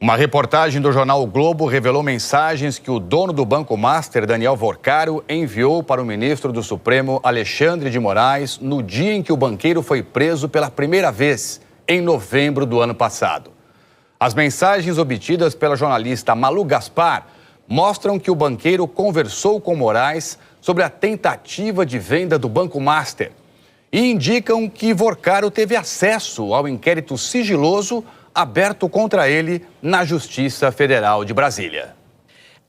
Uma reportagem do jornal O Globo revelou mensagens que o dono do Banco Master, Daniel Vorcaro, enviou para o ministro do Supremo, Alexandre de Moraes, no dia em que o banqueiro foi preso pela primeira vez, em novembro do ano passado. As mensagens obtidas pela jornalista Malu Gaspar mostram que o banqueiro conversou com Moraes sobre a tentativa de venda do Banco Master e indicam que Vorcaro teve acesso ao inquérito sigiloso aberto contra ele na Justiça Federal de Brasília.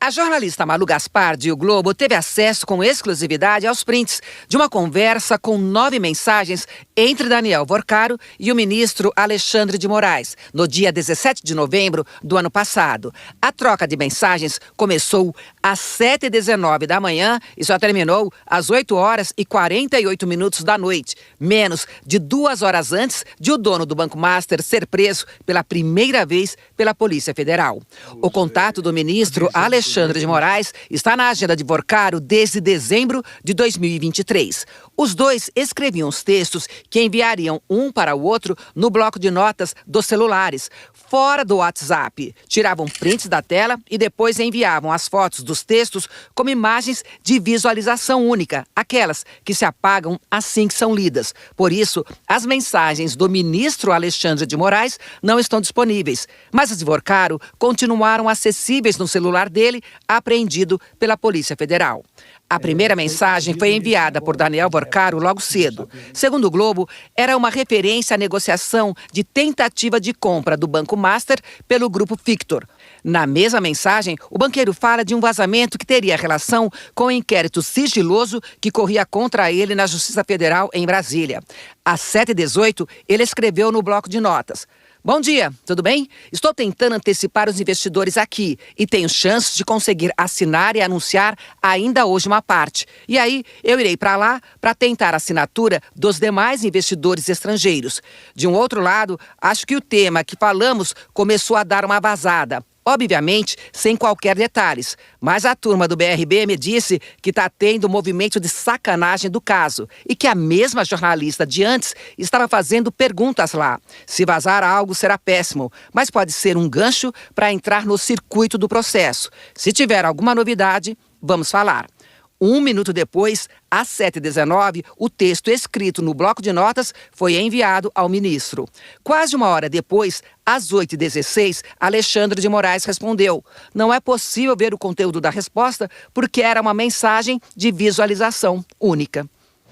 A jornalista Malu Gaspar, de O Globo, teve acesso com exclusividade aos prints de uma conversa com 9 mensagens entre Daniel Vorcaro e o ministro Alexandre de Moraes, no dia 17 de novembro do ano passado. A troca de mensagens começou às 7h19 da manhã e só terminou às 8h48 da noite, menos de 2 horas antes de o dono do Banco Master ser preso pela primeira vez pela Polícia Federal. O contato do ministro Alexandre de Moraes está na agenda de Vorcaro desde dezembro de 2023. Os dois escreviam os textos que enviariam um para o outro no bloco de notas dos celulares, fora do WhatsApp. Tiravam prints da tela e depois enviavam as fotos dos textos como imagens de visualização única, aquelas que se apagam assim que são lidas. Por isso, as mensagens do ministro Alexandre de Moraes não estão disponíveis, mas as de Vorcaro continuaram acessíveis no celular dele, apreendido pela Polícia Federal. A primeira mensagem foi enviada por Daniel Vorcaro logo cedo. Segundo o Globo, era uma referência à negociação de tentativa de compra do Banco Master pelo Grupo Fictor. Na mesma mensagem, o banqueiro fala de um vazamento que teria relação com o inquérito sigiloso que corria contra ele na Justiça Federal em Brasília. Às 7h18, ele escreveu no bloco de notas: "Bom dia, tudo bem? Estou tentando antecipar os investidores aqui e tenho chance de conseguir assinar e anunciar ainda hoje uma parte. E aí eu irei para lá para tentar a assinatura dos demais investidores estrangeiros. De um outro lado, acho que o tema que falamos começou a dar uma vazada. Obviamente, sem qualquer detalhes, mas a turma do BRB me disse que está tendo um movimento de sacanagem do caso e que a mesma jornalista de antes estava fazendo perguntas lá. Se vazar algo será péssimo, mas pode ser um gancho para entrar no circuito do processo. Se tiver alguma novidade, vamos falar." 1 minuto depois, às 7h19, o texto escrito no bloco de notas foi enviado ao ministro. Quase 1 hora depois, às 8h16, Alexandre de Moraes respondeu: "Não é possível ver o conteúdo da resposta porque era uma mensagem de visualização única."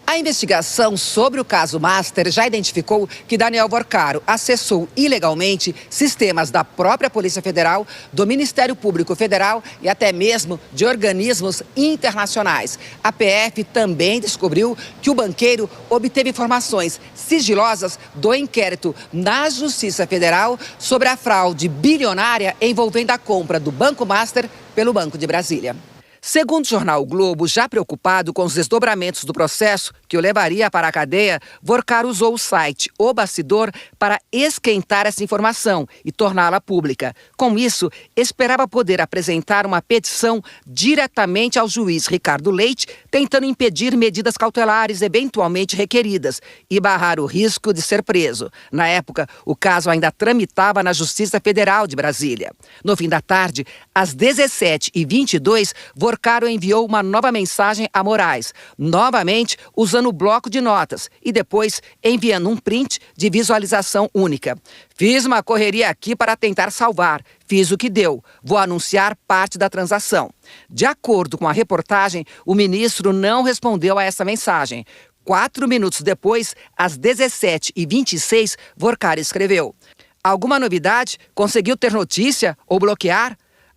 A investigação sobre o caso Master já identificou que Daniel Vorcaro acessou ilegalmente sistemas da própria Polícia Federal, do Ministério Público Federal e até mesmo de organismos internacionais. A PF também descobriu que o banqueiro obteve informações sigilosas do inquérito na Justiça Federal sobre a fraude bilionária envolvendo a compra do Banco Master pelo Banco de Brasília. Segundo o jornal o Globo, já preocupado com os desdobramentos do processo que o levaria para a cadeia, Vorcaro usou o site O Bastidor para esquentar essa informação e torná-la pública. Com isso, esperava poder apresentar uma petição diretamente ao juiz Ricardo Leite, tentando impedir medidas cautelares eventualmente requeridas e barrar o risco de ser preso. Na época, o caso ainda tramitava na Justiça Federal de Brasília. No fim da tarde, às 17h22, Vorcaro enviou uma nova mensagem a Moraes, novamente usando o bloco de notas e depois enviando um print de visualização única. "Fiz uma correria aqui para tentar salvar. Fiz o que deu. Vou anunciar parte da transação." De acordo com a reportagem, o ministro não respondeu a essa mensagem. 4 minutos depois, às 17h26, Vorcaro escreveu: "Alguma novidade? Conseguiu ter notícia ou bloquear?"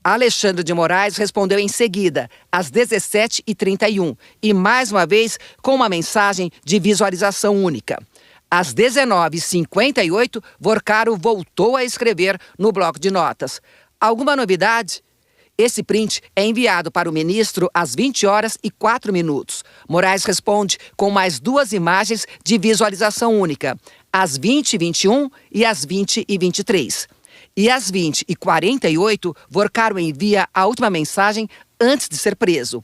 Alexandre de Moraes respondeu em seguida, às 17h31, e mais uma vez com uma mensagem de visualização única. Às 19h58, Vorcaro voltou a escrever no bloco de notas: "Alguma novidade?" Esse print é enviado para o ministro às 20h04. Moraes responde com mais 2 imagens de visualização única, às 20h21 e às 20h23. E às 20h48, Vorcaro envia a última mensagem antes de ser preso: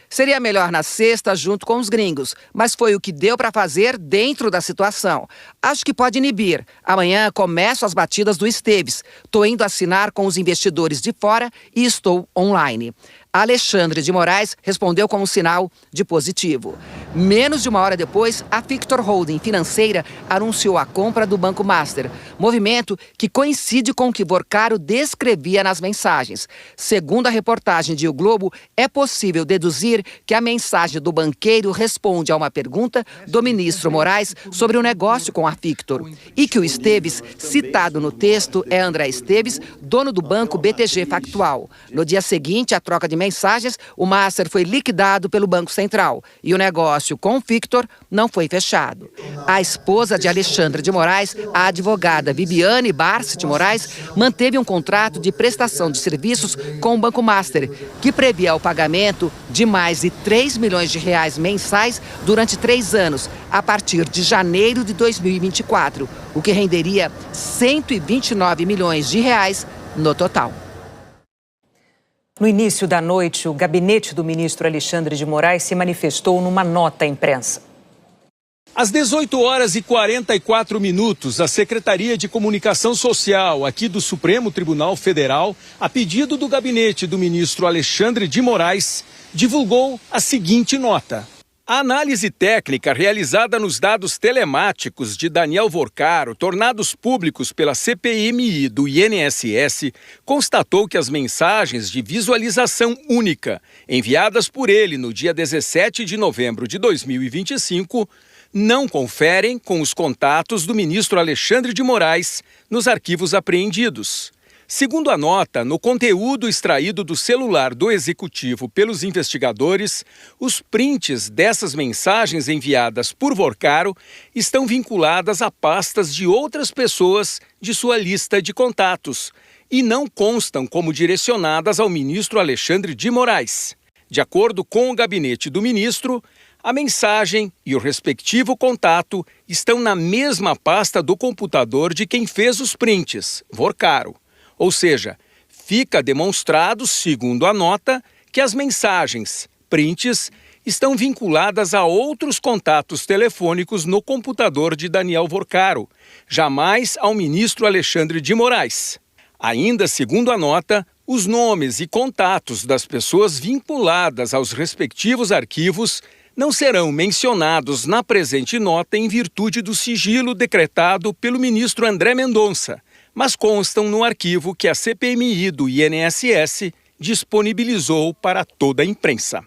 Seria melhor na sexta junto com os gringos, mas foi o que deu para fazer dentro da situação. Acho que pode inibir. Amanhã começo as batidas do Esteves. Tô indo assinar com os investidores de fora e estou online. Alexandre de Moraes respondeu com um sinal de positivo. Menos de uma hora depois, a Victor Holding Financeira anunciou a compra do Banco Master, movimento que coincide com o que Vorcaro descrevia nas mensagens. Segundo a reportagem de O Globo, é possível deduzir que a mensagem do banqueiro responde a uma pergunta do ministro Moraes sobre o negócio com a Victor e que o Esteves, citado no texto, é André Esteves, dono do banco BTG Pactual. No dia seguinte, a troca de mensagens, o Master foi liquidado pelo Banco Central e o negócio com o Victor não foi fechado. A esposa de Alexandre de Moraes, a advogada Viviane Barsi de Moraes, manteve um contrato de prestação de serviços com o Banco Master, que previa o pagamento de mais de 3 milhões de reais mensais durante 3 anos, a partir de janeiro de 2024, o que renderia 129 milhões de reais no total. No início da noite, o gabinete do ministro Alexandre de Moraes se manifestou numa nota à imprensa. Às 18h44, a Secretaria de Comunicação Social aqui do Supremo Tribunal Federal, a pedido do gabinete do ministro Alexandre de Moraes, divulgou a seguinte nota. A análise técnica realizada nos dados telemáticos de Daniel Vorcaro, tornados públicos pela CPMI do INSS, constatou que as mensagens de visualização única enviadas por ele no dia 17 de novembro de 2025 não conferem com os contatos do ministro Alexandre de Moraes nos arquivos apreendidos. Segundo a nota, no conteúdo extraído do celular do executivo pelos investigadores, os prints dessas mensagens enviadas por Vorcaro estão vinculadas a pastas de outras pessoas de sua lista de contatos e não constam como direcionadas ao ministro Alexandre de Moraes. De acordo com o gabinete do ministro, a mensagem e o respectivo contato estão na mesma pasta do computador de quem fez os prints, Vorcaro. Ou seja, fica demonstrado, segundo a nota, que as mensagens, prints, estão vinculadas a outros contatos telefônicos no computador de Daniel Vorcaro, jamais ao ministro Alexandre de Moraes. Ainda segundo a nota, os nomes e contatos das pessoas vinculadas aos respectivos arquivos não serão mencionados na presente nota em virtude do sigilo decretado pelo ministro André Mendonça, mas constam no arquivo que a CPMI do INSS disponibilizou para toda a imprensa.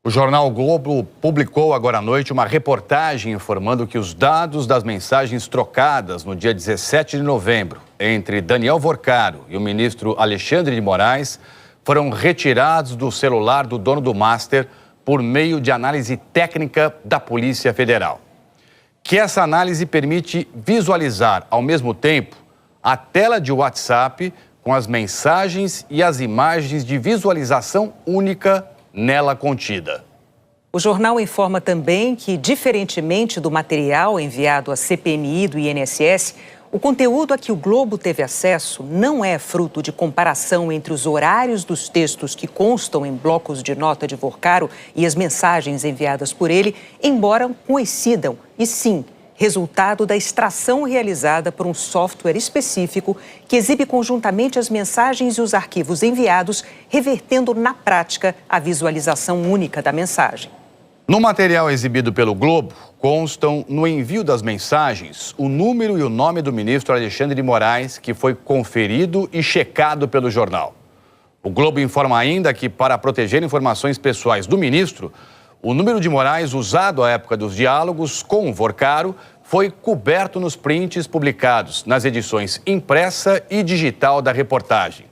O jornal Globo publicou agora à noite uma reportagem informando que os dados das mensagens trocadas no dia 17 de novembro entre Daniel Vorcaro e o ministro Alexandre de Moraes foram retirados do celular do dono do Master por meio de análise técnica da Polícia Federal. Que essa análise permite visualizar, ao mesmo tempo, a tela de WhatsApp com as mensagens e as imagens de visualização única nela contida. O jornal informa também que, diferentemente do material enviado à CPMI do INSS, o conteúdo a que o Globo teve acesso não é fruto de comparação entre os horários dos textos que constam em blocos de nota de Vorcaro e as mensagens enviadas por ele, embora coincidam, e sim, resultado da extração realizada por um software específico que exibe conjuntamente as mensagens e os arquivos enviados, revertendo na prática a visualização única da mensagem. No material exibido pelo Globo, constam no envio das mensagens o número e o nome do ministro Alexandre de Moraes, que foi conferido e checado pelo jornal. O Globo informa ainda que, para proteger informações pessoais do ministro, o número de Moraes usado à época dos diálogos com o Vorcaro foi coberto nos prints publicados nas edições impressa e digital da reportagem.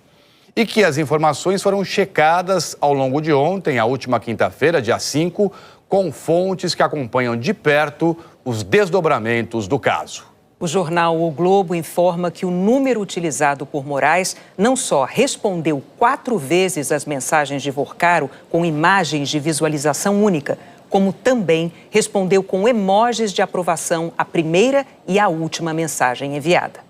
E que as informações foram checadas ao longo de ontem, a última quinta-feira, dia 5, com fontes que acompanham de perto os desdobramentos do caso. O jornal O Globo informa que o número utilizado por Moraes não só respondeu 4 vezes às mensagens de Vorcaro com imagens de visualização única, como também respondeu com emojis de aprovação à primeira e à última mensagem enviada.